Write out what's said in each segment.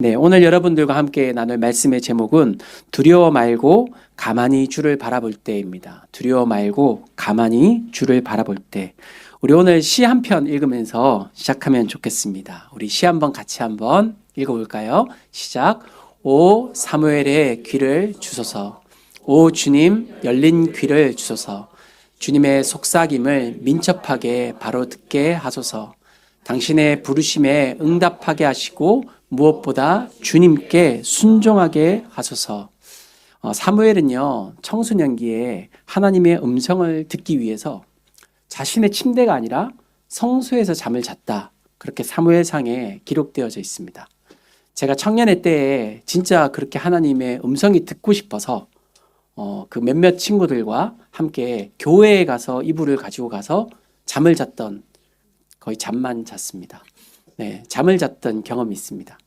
네, 오늘 여러분들과 함께 나눌 말씀의 제목은 두려워 말고 가만히 주를 바라볼 때입니다. 두려워 말고 가만히 주를 바라볼 때. 우리 오늘 시 한 편 읽으면서 시작하면 좋겠습니다. 우리 시 한번 같이 한번 읽어볼까요? 시작. 오 사무엘의 귀를 주소서. 오 주님 열린 귀를 주소서. 주님의 속삭임을 민첩하게 바로 듣게 하소서. 당신의 부르심에 응답하게 하시고 무엇보다 주님께 순종하게 하소서. 사무엘은요, 청소년기에 하나님의 음성을 듣기 위해서 자신의 침대가 아니라 성소에서 잠을 잤다. 그렇게 사무엘상에 기록되어져 있습니다. 제가 청년의 때에 진짜 그렇게 하나님의 음성이 듣고 싶어서 그 몇몇 친구들과 함께 교회에 가서 이불을 가지고 가서 잠을 잤던, 거의 잠만 잤습니다. 네, 잠을 잤던 경험이 있습니다.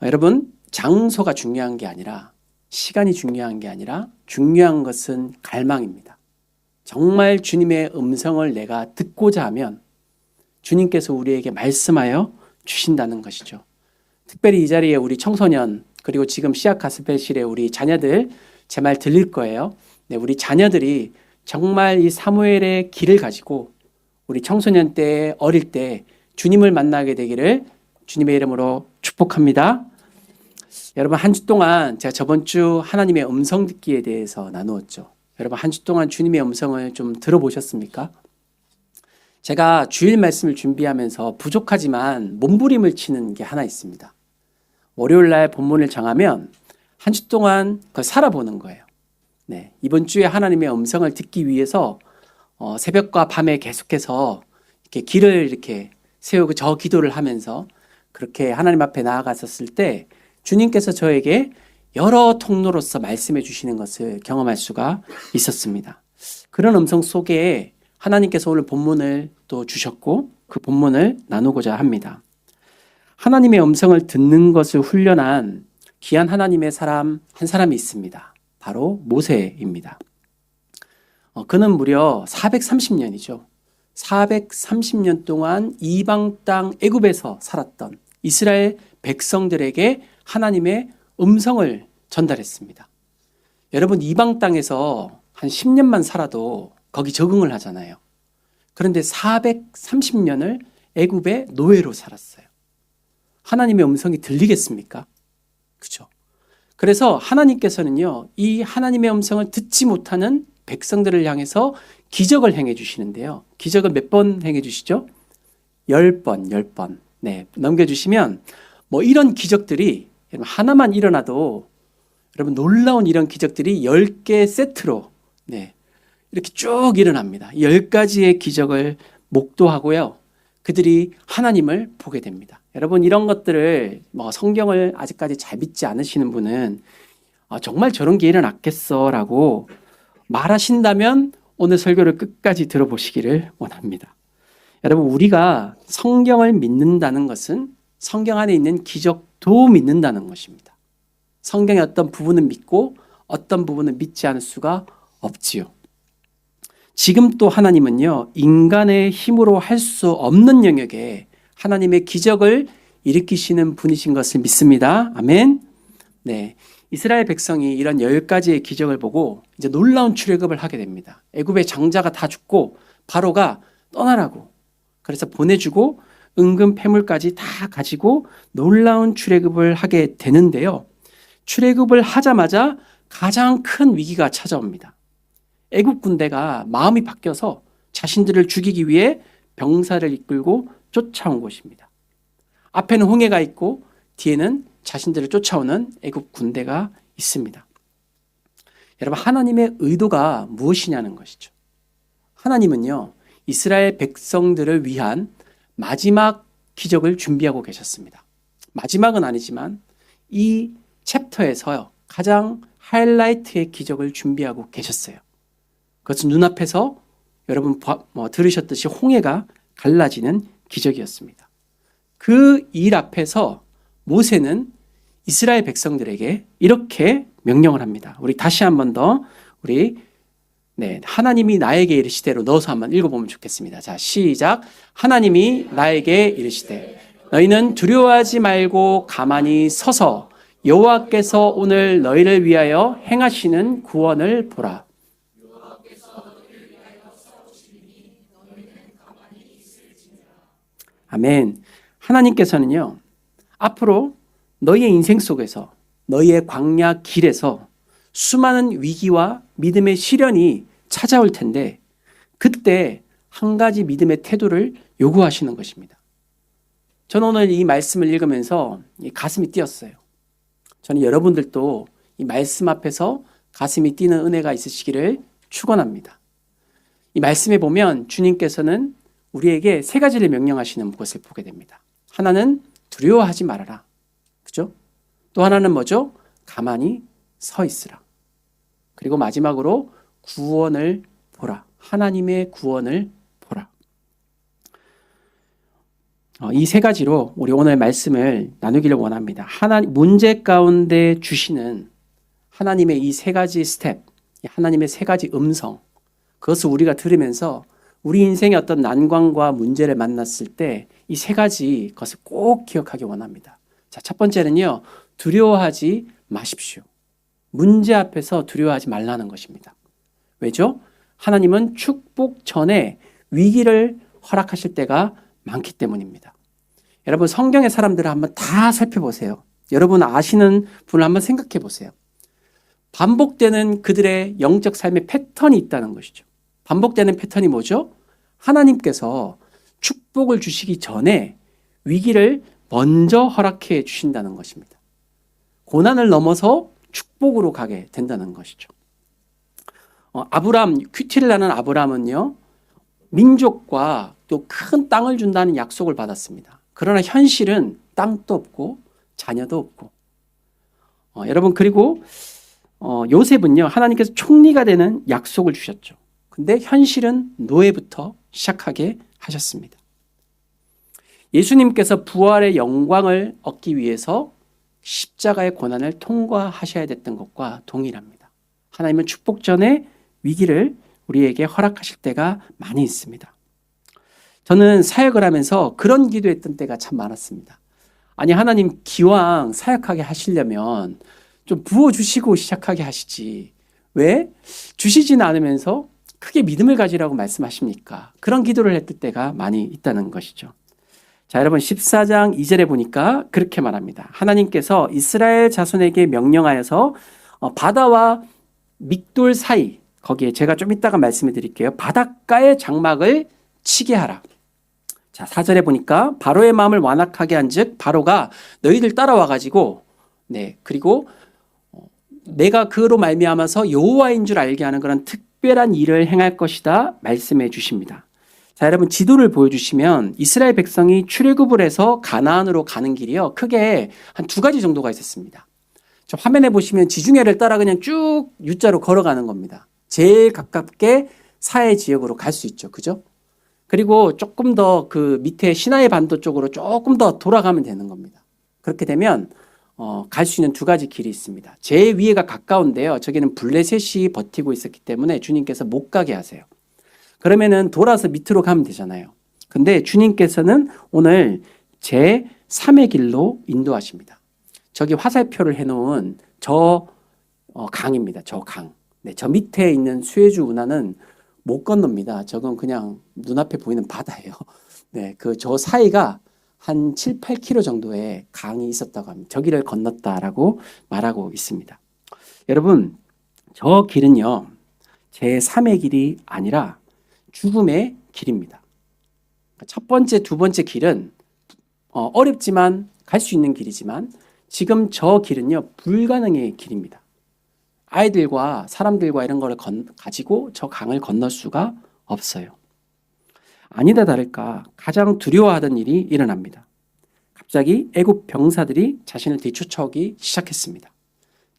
여러분, 장소가 중요한 게 아니라, 시간이 중요한 게 아니라 중요한 것은 갈망입니다. 정말 주님의 음성을 내가 듣고자 하면 주님께서 우리에게 말씀하여 주신다는 것이죠. 특별히 이 자리에 우리 청소년, 그리고 지금 씨앗 가스펠실에 우리 자녀들, 제 말 들릴 거예요. 네, 우리 자녀들이 정말 이 사무엘의 길을 가지고 우리 청소년 때, 어릴 때 주님을 만나게 되기를 주님의 이름으로 축복합니다. 여러분, 한 주 동안 제가 저번 주 하나님의 음성 듣기에 대해서 나누었죠. 여러분, 한 주 동안 주님의 음성을 좀 들어보셨습니까? 제가 주일 말씀을 준비하면서 부족하지만 몸부림을 치는 게 하나 있습니다. 월요일 날 본문을 정하면 한 주 동안 그걸 살아보는 거예요. 네, 이번 주에 하나님의 음성을 듣기 위해서 새벽과 밤에 계속해서 이렇게 길을 이렇게 세우고 저 기도를 하면서 그렇게 하나님 앞에 나아갔었을 때 주님께서 저에게 여러 통로로서 말씀해 주시는 것을 경험할 수가 있었습니다. 그런 음성 속에 하나님께서 오늘 본문을 또 주셨고 그 본문을 나누고자 합니다. 하나님의 음성을 듣는 것을 훈련한 귀한 하나님의 사람 한 사람이 있습니다. 바로 모세입니다. 그는 무려 430년이죠. 430년 동안 이방 땅 애굽에서 살았던 이스라엘 백성들에게 하나님의 음성을 전달했습니다. 여러분, 이방 땅에서 한 10년만 살아도 거기 적응을 하잖아요. 그런데 430년을 애굽의 노예로 살았어요. 하나님의 음성이 들리겠습니까? 그렇죠. 그래서 하나님께서는요, 이 하나님의 음성을 듣지 못하는 백성들을 향해서 기적을 행해 주시는데요. 기적을 몇 번 행해 주시죠? 10번. 네, 넘겨주시면 이런 기적들이 하나만 일어나도 여러분 놀라운 이런 기적들이 10개 세트로 이렇게 쭉 일어납니다. 10가지의 기적을 목도하고요. 그들이 하나님을 보게 됩니다. 여러분, 이런 것들을 성경을 아직까지 잘 믿지 않으시는 분은 정말 저런 게 일어났겠어라고 말하신다면 오늘 설교를 끝까지 들어보시기를 원합니다. 여러분, 우리가 성경을 믿는다는 것은 성경 안에 있는 기적도 믿는다는 것입니다. 성경의 어떤 부분은 믿고 어떤 부분은 믿지 않을 수가 없지요. 지금 또 하나님은요, 인간의 힘으로 할 수 없는 영역에 하나님의 기적을 일으키시는 분이신 것을 믿습니다. 아멘. 네. 이스라엘 백성이 이런 10가지의 기적을 보고 이제 놀라운 출애굽을 하게 됩니다. 애굽의 장자가 다 죽고 바로가 떠나라고 그래서 보내주고 은금 패물까지 다 가지고 놀라운 출애굽을 하게 되는데요. 출애굽을 하자마자 가장 큰 위기가 찾아옵니다. 애굽 군대가 마음이 바뀌어서 자신들을 죽이기 위해 병사를 이끌고 쫓아온 것입니다. 앞에는 홍해가 있고 뒤에는 자신들을 쫓아오는 애굽 군대가 있습니다. 여러분, 하나님의 의도가 무엇이냐는 것이죠. 하나님은요, 이스라엘 백성들을 위한 마지막 기적을 준비하고 계셨습니다. 마지막은 아니지만 이 챕터에서요, 가장 하이라이트의 기적을 준비하고 계셨어요. 그것은 눈앞에서 여러분 들으셨듯이 홍해가 갈라지는 기적이었습니다. 그 일 앞에서 모세는 이스라엘 백성들에게 이렇게 명령을 합니다. 우리 다시 한 번 더 하나님이 나에게 이르시되로 넣어서 한번 읽어보면 좋겠습니다. 자, 시작. 하나님이 나에게 이르시되 너희는 두려워하지 말고 가만히 서서 여호와께서 오늘 너희를 위하여 행하시는 구원을 보라. 아멘. 하나님께서는요, 앞으로 너희의 인생 속에서, 너희의 광야 길에서 수많은 위기와 믿음의 시련이 찾아올 텐데, 그때 한 가지 믿음의 태도를 요구하시는 것입니다. 저는 오늘 이 말씀을 읽으면서 가슴이 뛰었어요. 저는 여러분들도 이 말씀 앞에서 가슴이 뛰는 은혜가 있으시기를 축원합니다. 이 말씀에 보면 주님께서는 우리에게 세 가지를 명령하시는 것을 보게 됩니다. 하나는 두려워하지 말아라. 그죠? 또 하나는 뭐죠? 가만히 서 있으라. 그리고 마지막으로 구원을 보라. 하나님의 구원을 보라. 이 세 가지로 우리 오늘 말씀을 나누기를 원합니다. 문제 가운데 주시는 하나님의 이 세 가지 스텝, 하나님의 세 가지 음성, 그것을 우리가 들으면서 우리 인생의 어떤 난관과 문제를 만났을 때 이 세 가지 것을 꼭 기억하기 원합니다. 자, 첫 번째는요, 두려워하지 마십시오. 문제 앞에서 두려워하지 말라는 것입니다. 왜죠? 하나님은 축복 전에 위기를 허락하실 때가 많기 때문입니다. 여러분, 성경의 사람들을 한번 다 살펴보세요. 여러분 아시는 분을 한번 생각해 보세요. 반복되는 그들의 영적 삶의 패턴이 있다는 것이죠. 반복되는 패턴이 뭐죠? 하나님께서 축복을 주시기 전에 위기를 먼저 허락해 주신다는 것입니다. 고난을 넘어서 축복으로 가게 된다는 것이죠. 큐티를 나는 아브람은요, 민족과 또 큰 땅을 준다는 약속을 받았습니다. 그러나 현실은 땅도 없고 자녀도 없고. 여러분, 그리고 요셉은요, 하나님께서 총리가 되는 약속을 주셨죠. 근데 현실은 노예부터 시작하게 하셨습니다. 예수님께서 부활의 영광을 얻기 위해서 십자가의 고난을 통과하셔야 됐던 것과 동일합니다. 하나님은 축복 전에 위기를 우리에게 허락하실 때가 많이 있습니다. 저는 사역을 하면서 그런 기도했던 때가 참 많았습니다. 아니, 하나님 기왕 사역하게 하시려면 좀 부어주시고 시작하게 하시지. 왜? 주시지는 않으면서 크게 믿음을 가지라고 말씀하십니까? 그런 기도를 했을 때가 많이 있다는 것이죠. 자, 여러분 14장 2절에 보니까 그렇게 말합니다. 하나님께서 이스라엘 자손에게 명령하여서 바다와 믹돌 사이, 거기에 제가 좀 이따가 말씀해 드릴게요. 바닷가의 장막을 치게 하라. 자, 4절에 보니까 바로의 마음을 완악하게 한즉 바로가 너희들 따라와 가지고 그리고 내가 그로 말미암아서 여호와인 줄 알게 하는 그런 특별한 일을 행할 것이다 말씀해 주십니다. 자, 여러분 지도를 보여주시면 이스라엘 백성이 출애굽을 해서 가나안으로 가는 길이요, 크게 한 두 가지 정도가 있었습니다. 저 화면에 보시면 지중해를 따라 그냥 쭉 U자로 걸어가는 겁니다. 제일 가깝게 사해 지역으로 갈 수 있죠. 그죠? 그리고 조금 더 그 밑에 시나이 반도 쪽으로 조금 더 돌아가면 되는 겁니다. 그렇게 되면 갈 수 있는 두 가지 길이 있습니다. 제일 위에가 가까운데요, 저기는 블레셋이 버티고 있었기 때문에 주님께서 못 가게 하세요. 그러면은 돌아서 밑으로 가면 되잖아요. 근데 주님께서는 오늘 제 3의 길로 인도하십니다. 저기 화살표를 해놓은 저 강입니다. 저 강. 저 밑에 있는 수에즈 운하는 못 건넙니다. 저건 그냥 눈앞에 보이는 바다예요. 저 사이가 한 7, 8km 정도의 강이 있었다고 합니다. 저기를 건넜다라고 말하고 있습니다. 여러분, 저 길은요, 제 3의 길이 아니라 죽음의 길입니다. 첫 번째, 두 번째 길은 어렵지만 갈 수 있는 길이지만 지금 저 길은요, 불가능의 길입니다. 아이들과 사람들과 이런 거를 가지고 저 강을 건널 수가 없어요. 아니다 다를까 가장 두려워하던 일이 일어납니다. 갑자기 애굽 병사들이 자신을 뒤쫓아오기 시작했습니다.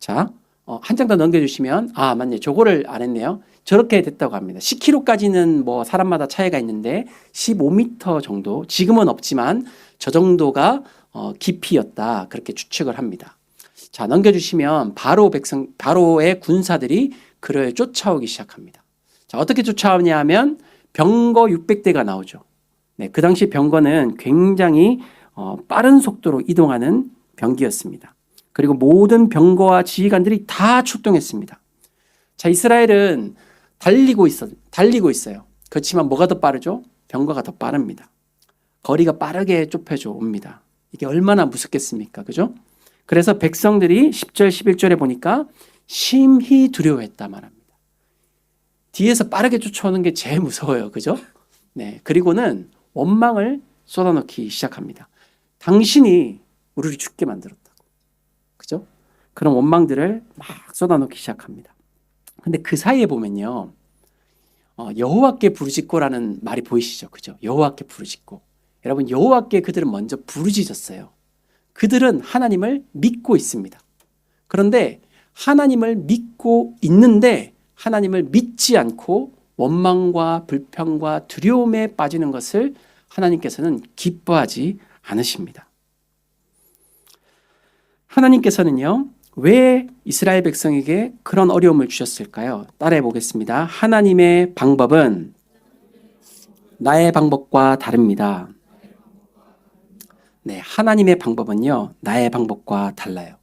자, 한 장 더 넘겨주시면, 맞네, 저거를 안 했네요. 저렇게 됐다고 합니다. 10km까지는 뭐 사람마다 차이가 있는데 15m 정도, 지금은 없지만 저 정도가 깊이였다, 그렇게 추측을 합니다. 자, 넘겨주시면 바로의 군사들이 그를 쫓아오기 시작합니다. 자, 어떻게 쫓아오냐 하면 병거 600대가 나오죠. 그 당시 병거는 굉장히 빠른 속도로 이동하는 병기였습니다. 그리고 모든 병거와 지휘관들이 다 출동했습니다. 자, 이스라엘은 달리고 있어요. 그렇지만 뭐가 더 빠르죠? 병거가 더 빠릅니다. 거리가 빠르게 좁혀져 옵니다. 이게 얼마나 무섭겠습니까? 그죠? 그래서 백성들이 10절, 11절에 보니까 심히 두려워했다 말합니다. 뒤에서 빠르게 쫓아오는 게 제일 무서워요. 그죠? 네. 그리고는 원망을 쏟아놓기 시작합니다. 당신이 우리를 죽게 만들었다고. 그죠? 그런 원망들을 막 쏟아놓기 시작합니다. 근데 그 사이에 보면요. 여호와께 부르짖고라는 말이 보이시죠? 그죠? 여호와께 부르짖고. 여러분, 여호와께 그들은 먼저 부르짖었어요. 그들은 하나님을 믿고 있습니다. 그런데 하나님을 믿고 있는데 하나님을 믿지 않고 원망과 불평과 두려움에 빠지는 것을 하나님께서는 기뻐하지 않으십니다. 하나님께서는요, 왜 이스라엘 백성에게 그런 어려움을 주셨을까요? 따라해 보겠습니다. 하나님의 방법은 나의 방법과 다릅니다. 네, 하나님의 방법은요, 나의 방법과 달라요.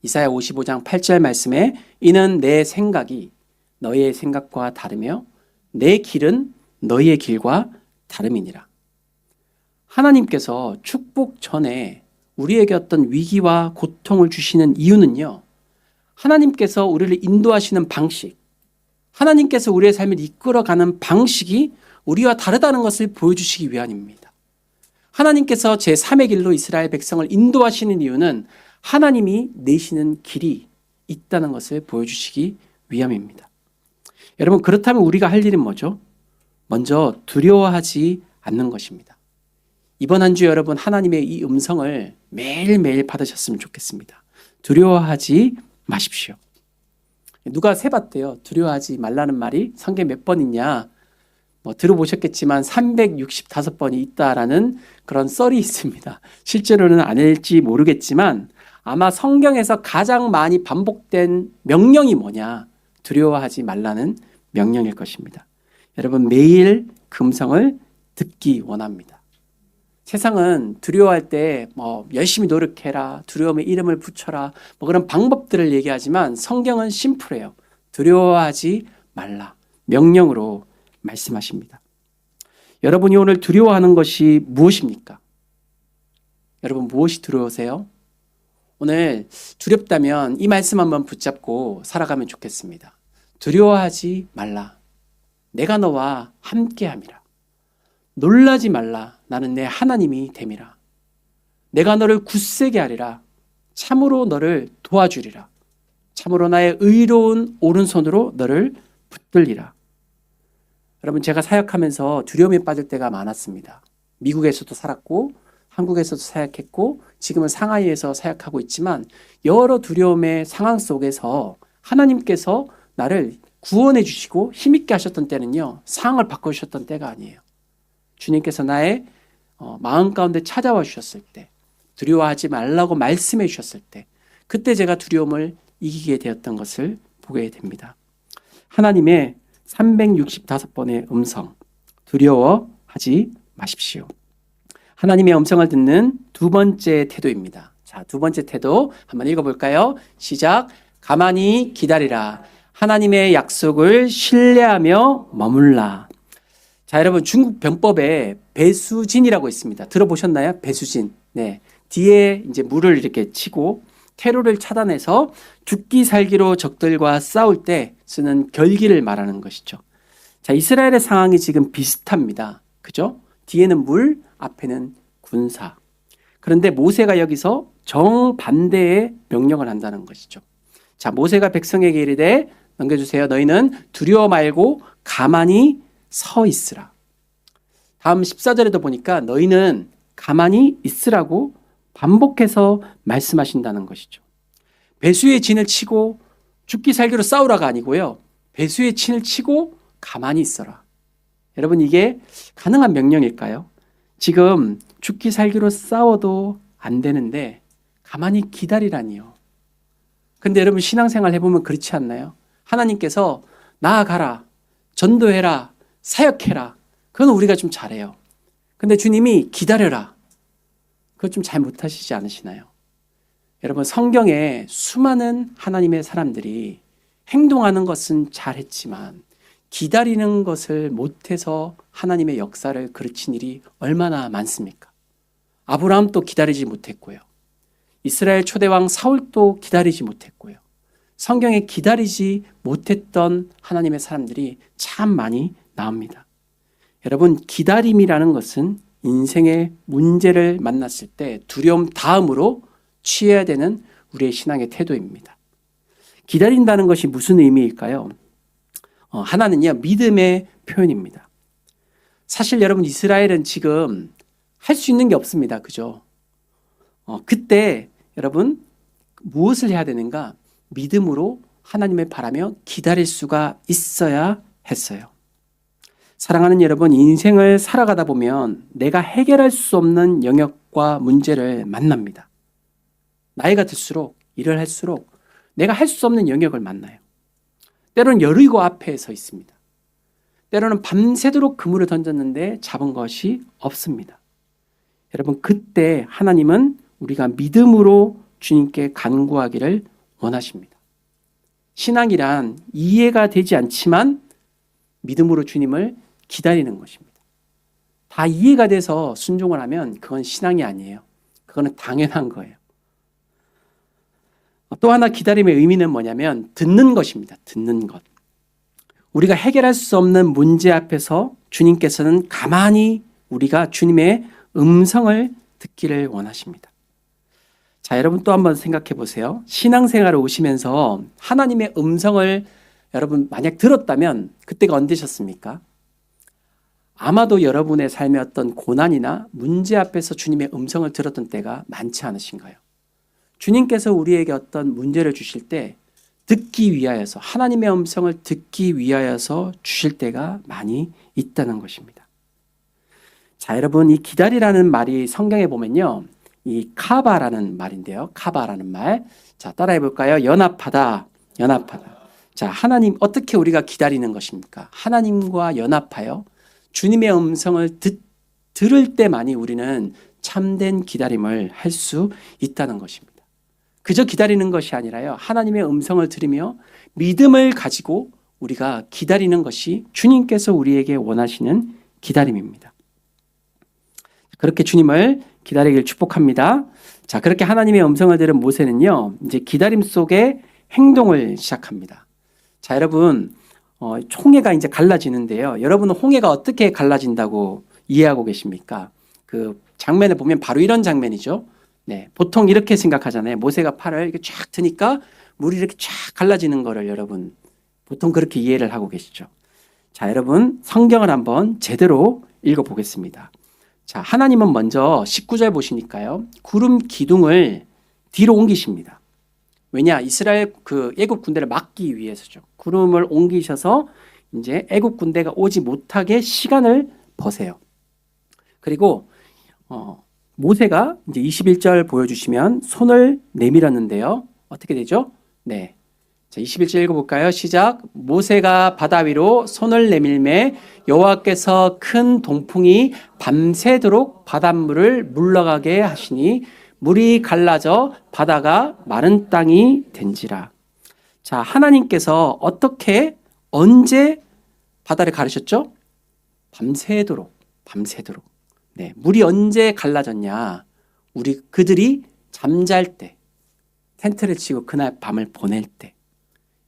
이사야 55장 8절 말씀에 이는 내 생각이 너희의 생각과 다르며 내 길은 너희의 길과 다름이니라. 하나님께서 축복 전에 우리에게 어떤 위기와 고통을 주시는 이유는요, 하나님께서 우리를 인도하시는 방식, 하나님께서 우리의 삶을 이끌어가는 방식이 우리와 다르다는 것을 보여주시기 위함입니다. 하나님께서 제3의 길로 이스라엘 백성을 인도하시는 이유는 하나님이 내시는 길이 있다는 것을 보여주시기 위함입니다. 여러분, 그렇다면 우리가 할 일은 뭐죠? 먼저 두려워하지 않는 것입니다. 이번 한 주 여러분, 하나님의 이 음성을 매일매일 받으셨으면 좋겠습니다. 두려워하지 마십시오. 누가 세봤대요. 두려워하지 말라는 말이 성경에 몇 번 있냐? 들어보셨겠지만 365번이 있다라는 그런 썰이 있습니다. 실제로는 아닐지 모르겠지만 아마 성경에서 가장 많이 반복된 명령이 뭐냐? 두려워하지 말라는 명령일 것입니다. 여러분, 매일 그 음성을 듣기 원합니다. 세상은 두려워할 때 열심히 노력해라, 두려움에 이름을 붙여라, 그런 방법들을 얘기하지만 성경은 심플해요. 두려워하지 말라. 명령으로 말씀하십니다. 여러분이 오늘 두려워하는 것이 무엇입니까? 여러분, 무엇이 두려우세요? 오늘 두렵다면 이 말씀 한번 붙잡고 살아가면 좋겠습니다. 두려워하지 말라. 내가 너와 함께함이라. 놀라지 말라. 나는 내 하나님이 됨이라. 내가 너를 굳세게 하리라. 참으로 너를 도와주리라. 참으로 나의 의로운 오른손으로 너를 붙들리라. 여러분, 제가 사역하면서 두려움에 빠질 때가 많았습니다. 미국에서도 살았고 한국에서도 사역했고 지금은 상하이에서 사역하고 있지만 여러 두려움의 상황 속에서 하나님께서 나를 구원해 주시고 힘있게 하셨던 때는요, 상황을 바꿔주셨던 때가 아니에요. 주님께서 나의 마음 가운데 찾아와 주셨을 때, 두려워하지 말라고 말씀해 주셨을 때, 그때 제가 두려움을 이기게 되었던 것을 보게 됩니다. 하나님의 365번의 음성, 두려워하지 마십시오. 하나님의 음성을 듣는 두 번째 태도입니다. 자, 두 번째 태도 한번 읽어볼까요? 시작. 가만히 기다리라. 하나님의 약속을 신뢰하며 머물라. 자, 여러분, 중국 병법에 배수진이라고 있습니다. 들어보셨나요? 배수진. 네. 뒤에 이제 물을 이렇게 치고 퇴로를 차단해서 죽기 살기로 적들과 싸울 때 쓰는 결기를 말하는 것이죠. 자, 이스라엘의 상황이 지금 비슷합니다. 그죠? 뒤에는 물, 앞에는 군사. 그런데 모세가 여기서 정반대의 명령을 한다는 것이죠. 자, 모세가 백성에게 이르되, 넘겨주세요. 너희는 두려워 말고 가만히 서 있으라. 다음 14절에도 보니까 너희는 가만히 있으라고 반복해서 말씀하신다는 것이죠. 배수의 진을 치고 죽기 살기로 싸우라가 아니고요. 배수의 진을 치고 가만히 있어라. 여러분, 이게 가능한 명령일까요? 지금 죽기 살기로 싸워도 안 되는데 가만히 기다리라니요. 근데 여러분, 신앙생활 해보면 그렇지 않나요? 하나님께서 나아가라, 전도해라, 사역해라. 그건 우리가 좀 잘해요. 근데 주님이 기다려라. 그것 좀 잘 못하시지 않으시나요? 여러분, 성경에 수많은 하나님의 사람들이 행동하는 것은 잘했지만 기다리는 것을 못해서 하나님의 역사를 그르친 일이 얼마나 많습니까? 아브라함도 기다리지 못했고요. 이스라엘 초대왕 사울도 기다리지 못했고요. 성경에 기다리지 못했던 하나님의 사람들이 참 많이 나옵니다. 여러분, 기다림이라는 것은 인생의 문제를 만났을 때 두려움 다음으로 취해야 되는 우리의 신앙의 태도입니다. 기다린다는 것이 무슨 의미일까요? 하나는요, 믿음의 표현입니다. 사실 여러분, 이스라엘은 지금 할 수 있는 게 없습니다. 그죠? 그때 여러분, 무엇을 해야 되는가? 믿음으로 하나님을 바라며 기다릴 수가 있어야 했어요. 사랑하는 여러분, 인생을 살아가다 보면 내가 해결할 수 없는 영역과 문제를 만납니다. 나이가 들수록, 일을 할수록 내가 할 수 없는 영역을 만나요. 때로는 여리고 앞에 서 있습니다. 때로는 밤새도록 그물을 던졌는데 잡은 것이 없습니다. 여러분, 그때 하나님은 우리가 믿음으로 주님께 간구하기를 원하십니다. 신앙이란 이해가 되지 않지만 믿음으로 주님을 기다리는 것입니다. 다 이해가 돼서 순종을 하면 그건 신앙이 아니에요. 그거는 당연한 거예요. 또 하나 기다림의 의미는 뭐냐면 듣는 것입니다. 듣는 것. 우리가 해결할 수 없는 문제 앞에서 주님께서는 가만히 우리가 주님의 음성을 듣기를 원하십니다. 자, 여러분 또 한번 생각해 보세요. 신앙생활을 오시면서 하나님의 음성을 여러분 만약 들었다면 그때가 언제셨습니까? 아마도 여러분의 삶의 어떤 고난이나 문제 앞에서 주님의 음성을 들었던 때가 많지 않으신가요? 주님께서 우리에게 어떤 문제를 주실 때 듣기 위하여서, 하나님의 음성을 듣기 위하여서 주실 때가 많이 있다는 것입니다. 자, 여러분, 이 기다리라는 말이 성경에 보면요, 이 카바라는 말인데요. 카바라는 말. 자, 따라해 볼까요? 연합하다, 연합하다. 자, 하나님, 어떻게 우리가 기다리는 것입니까? 하나님과 연합하여 주님의 음성을 들을 때만이 우리는 참된 기다림을 할 수 있다는 것입니다. 그저 기다리는 것이 아니라요, 하나님의 음성을 들으며 믿음을 가지고 우리가 기다리는 것이 주님께서 우리에게 원하시는 기다림입니다. 그렇게 주님을 기다리길 축복합니다. 자, 그렇게 하나님의 음성을 들은 모세는요, 이제 기다림 속에 행동을 시작합니다. 자, 여러분, 홍해가 이제 갈라지는데요. 여러분은 홍해가 어떻게 갈라진다고 이해하고 계십니까? 그 장면을 보면 바로 이런 장면이죠. 네, 보통 이렇게 생각하잖아요. 모세가 팔을 이렇게 쫙 드니까 물이 이렇게 쫙 갈라지는 거를 여러분 보통 그렇게 이해를 하고 계시죠. 자, 여러분 성경을 한번 제대로 읽어보겠습니다. 자, 하나님은 먼저 19절 보시니까요, 구름 기둥을 뒤로 옮기십니다. 왜냐? 이스라엘 그 애국 군대를 막기 위해서죠. 구름을 옮기셔서 이제 애국 군대가 오지 못하게 시간을 버세요. 그리고 모세가 이제 21절 보여주시면 손을 내밀었는데요. 어떻게 되죠? 네. 자, 21절 읽어볼까요? 시작. 모세가 바다 위로 손을 내밀매 여호와께서 큰 동풍이 밤새도록 바닷물을 물러가게 하시니 물이 갈라져 바다가 마른 땅이 된지라. 자, 하나님께서 어떻게 언제 바다를 가르셨죠? 밤새도록. 네, 물이 언제 갈라졌냐? 그들이 잠잘 때, 텐트를 치고 그날 밤을 보낼 때.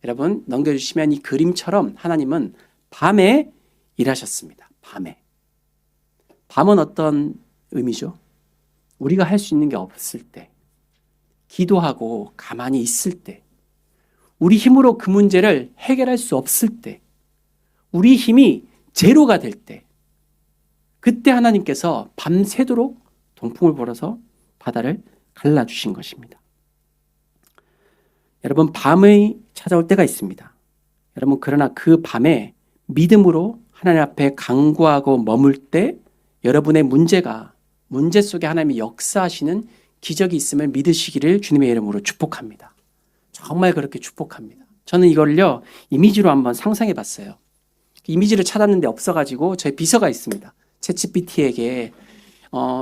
여러분 넘겨주시면 이 그림처럼 하나님은 밤에 일하셨습니다. 밤은 어떤 의미죠? 우리가 할 수 있는 게 없을 때, 기도하고 가만히 있을 때, 우리 힘으로 그 문제를 해결할 수 없을 때, 우리 힘이 제로가 될 때, 그때 하나님께서 밤새도록 동풍을 불어서 바다를 갈라주신 것입니다. 여러분, 밤이 찾아올 때가 있습니다. 여러분, 그러나 그 밤에 믿음으로 하나님 앞에 간구하고 머물 때 여러분의 문제 속에 하나님이 역사하시는 기적이 있음을 믿으시기를 주님의 이름으로 축복합니다. 정말 그렇게 축복합니다. 저는 이걸요, 이미지로 한번 상상해 봤어요. 이미지를 찾았는데 없어가지고 저희 비서가 있습니다. 챗GPT에게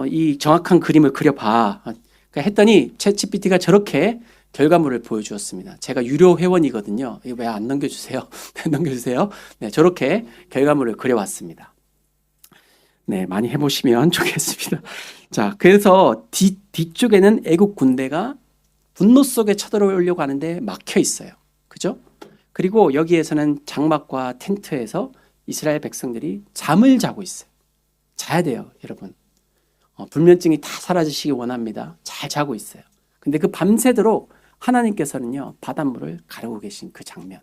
이 정확한 그림을 그려봐. 그러니까 했더니 챗GPT가 저렇게 결과물을 보여주었습니다. 제가 유료 회원이거든요. 이거 왜 안 넘겨주세요? 넘겨주세요. 네, 저렇게 결과물을 그려왔습니다. 네, 많이 해보시면 좋겠습니다. 자, 그래서 뒤쪽에는 애국 군대가 분노 속에 쳐들어오려고 하는데 막혀 있어요. 그죠? 그리고 여기에서는 장막과 텐트에서 이스라엘 백성들이 잠을 자고 있어요. 자야 돼요, 여러분. 불면증이 다 사라지시기 원합니다. 잘 자고 있어요. 근데 그 밤새도록 하나님께서는요, 바닷물을 가르고 계신 그 장면.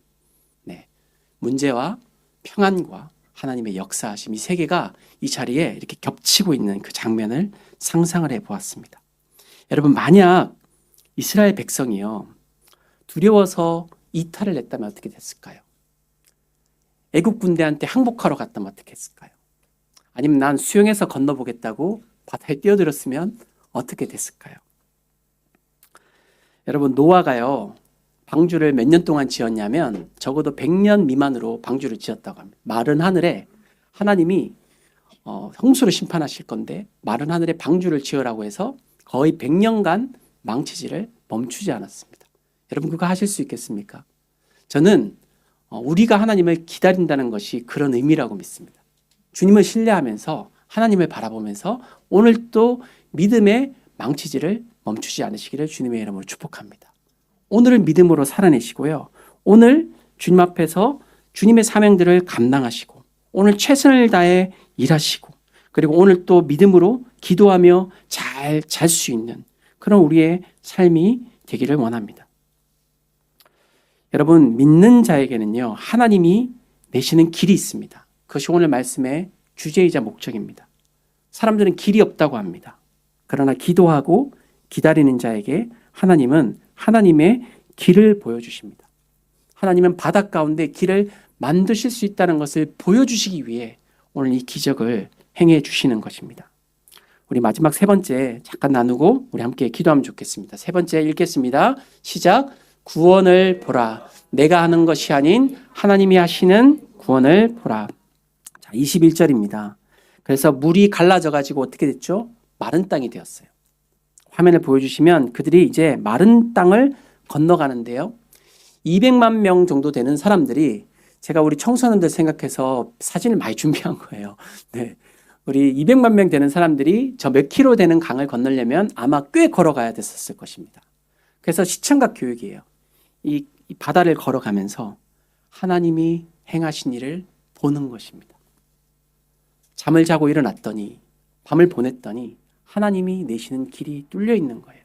네. 문제와 평안과 하나님의 역사하심, 이 세 개가 이 자리에 이렇게 겹치고 있는 그 장면을 상상을 해 보았습니다. 여러분, 만약 이스라엘 백성이요, 두려워서 이탈을 냈다면 어떻게 됐을까요? 애국 군대한테 항복하러 갔다면 어떻게 했을까요? 아니면 난 수영해서 건너보겠다고 바다에 뛰어들었으면 어떻게 됐을까요? 여러분, 노아가요, 방주를 몇 년 동안 지었냐면 적어도 100년 미만으로 방주를 지었다고 합니다. 마른 하늘에 하나님이 홍수로 심판하실 건데 마른 하늘에 방주를 지으라고 해서 거의 100년간 망치질을 멈추지 않았습니다. 여러분, 그거 하실 수 있겠습니까? 저는 우리가 하나님을 기다린다는 것이 그런 의미라고 믿습니다. 주님을 신뢰하면서 하나님을 바라보면서 오늘 또 믿음의 망치질을 멈추지 않으시기를 주님의 이름으로 축복합니다. 오늘을 믿음으로 살아내시고요. 오늘 주님 앞에서 주님의 사명들을 감당하시고 오늘 최선을 다해 일하시고 그리고 오늘 또 믿음으로 기도하며 잘 잘 수 있는 그런 우리의 삶이 되기를 원합니다. 여러분, 믿는 자에게는요, 하나님이 내시는 길이 있습니다. 그것이 오늘 말씀의 주제이자 목적입니다. 사람들은 길이 없다고 합니다. 그러나 기도하고 기다리는 자에게 하나님은 하나님의 길을 보여주십니다. 하나님은 바다 가운데 길을 만드실 수 있다는 것을 보여주시기 위해 오늘 이 기적을 행해 주시는 것입니다. 우리 마지막 세 번째 잠깐 나누고 우리 함께 기도하면 좋겠습니다. 세 번째 읽겠습니다. 시작. 구원을 보라. 내가 하는 것이 아닌 하나님이 하시는 구원을 보라. 자, 21절입니다. 그래서 물이 갈라져 가지고 어떻게 됐죠? 마른 땅이 되었어요. 화면을 보여주시면 그들이 이제 마른 땅을 건너가는데요. 200만 명 정도 되는 사람들이 제가 우리 청소년들 생각해서 사진을 많이 준비한 거예요. 네. 우리 200만 명 되는 사람들이 저 몇 킬로 되는 강을 건너려면 아마 꽤 걸어가야 됐었을 것입니다. 그래서 시청각 교육이에요. 이 바다를 걸어가면서 하나님이 행하신 일을 보는 것입니다. 잠을 자고 일어났더니 밤을 보냈더니 하나님이 내시는 길이 뚫려 있는 거예요.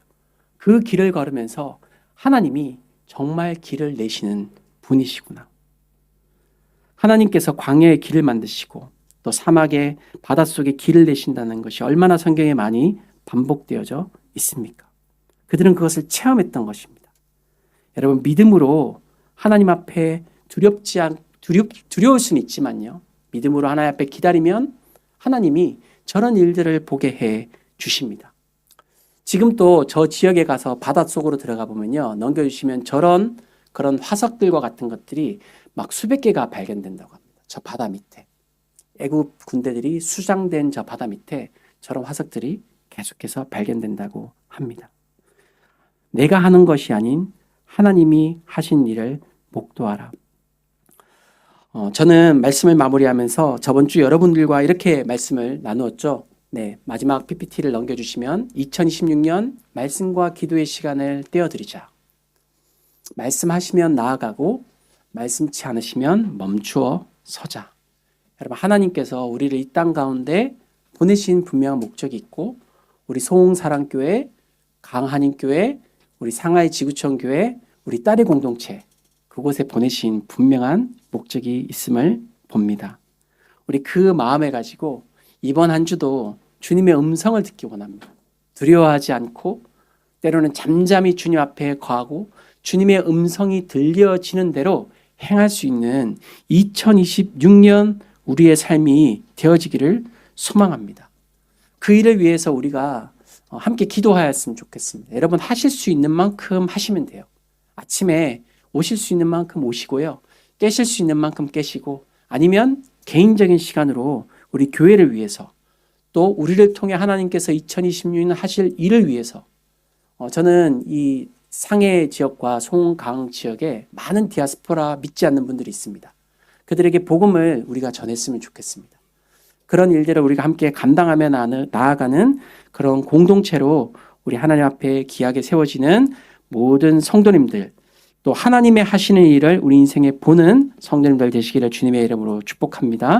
그 길을 걸으면서 하나님이 정말 길을 내시는 분이시구나. 하나님께서 광야의 길을 만드시고 또 사막의 바닷속에 길을 내신다는 것이 얼마나 성경에 많이 반복되어져 있습니까? 그들은 그것을 체험했던 것입니다. 여러분, 믿음으로 하나님 앞에 두려울 수는 있지만요. 믿음으로 하나님 앞에 기다리면 하나님이 저런 일들을 보게 해 주십니다. 지금 또 저 지역에 가서 바닷속으로 들어가 보면요. 넘겨주시면 그런 화석들과 같은 것들이 막 수백 개가 발견된다고 합니다. 저 바다 밑에. 애국 군대들이 수장된 저 바다 밑에 저런 화석들이 계속해서 발견된다고 합니다. 내가 하는 것이 아닌 하나님이 하신 일을 목도하라. 저는 말씀을 마무리하면서 저번 주 여러분들과 이렇게 말씀을 나누었죠. 네, 마지막 PPT를 넘겨주시면 2026년 말씀과 기도의 시간을 떼어드리자. 말씀하시면 나아가고 말씀치 않으시면 멈추어 서자. 여러분, 하나님께서 우리를 이 땅 가운데 보내신 분명한 목적이 있고 우리 소홍사랑교회, 강한인교회, 우리 상하이 지구촌 교회, 우리 딸의 공동체 그곳에 보내신 분명한 목적이 있음을 봅니다. 우리 그 마음을 가지고 이번 한 주도 주님의 음성을 듣기 원합니다. 두려워하지 않고 때로는 잠잠히 주님 앞에 거하고 주님의 음성이 들려지는 대로 행할 수 있는 2026년 우리의 삶이 되어지기를 소망합니다. 그 일을 위해서 우리가 함께 기도하였으면 좋겠습니다. 여러분, 하실 수 있는 만큼 하시면 돼요. 아침에 오실 수 있는 만큼 오시고요. 깨실 수 있는 만큼 깨시고 아니면 개인적인 시간으로 우리 교회를 위해서 또 우리를 통해 하나님께서 2026년 하실 일을 위해서 저는 이 상해 지역과 송강 지역에 많은 디아스포라 믿지 않는 분들이 있습니다. 그들에게 복음을 우리가 전했으면 좋겠습니다. 그런 일들을 우리가 함께 감당하며 나아가는 그런 공동체로 우리 하나님 앞에 귀하게 세워지는 모든 성도님들, 또 하나님의 하시는 일을 우리 인생에 보는 성도님들 되시기를 주님의 이름으로 축복합니다.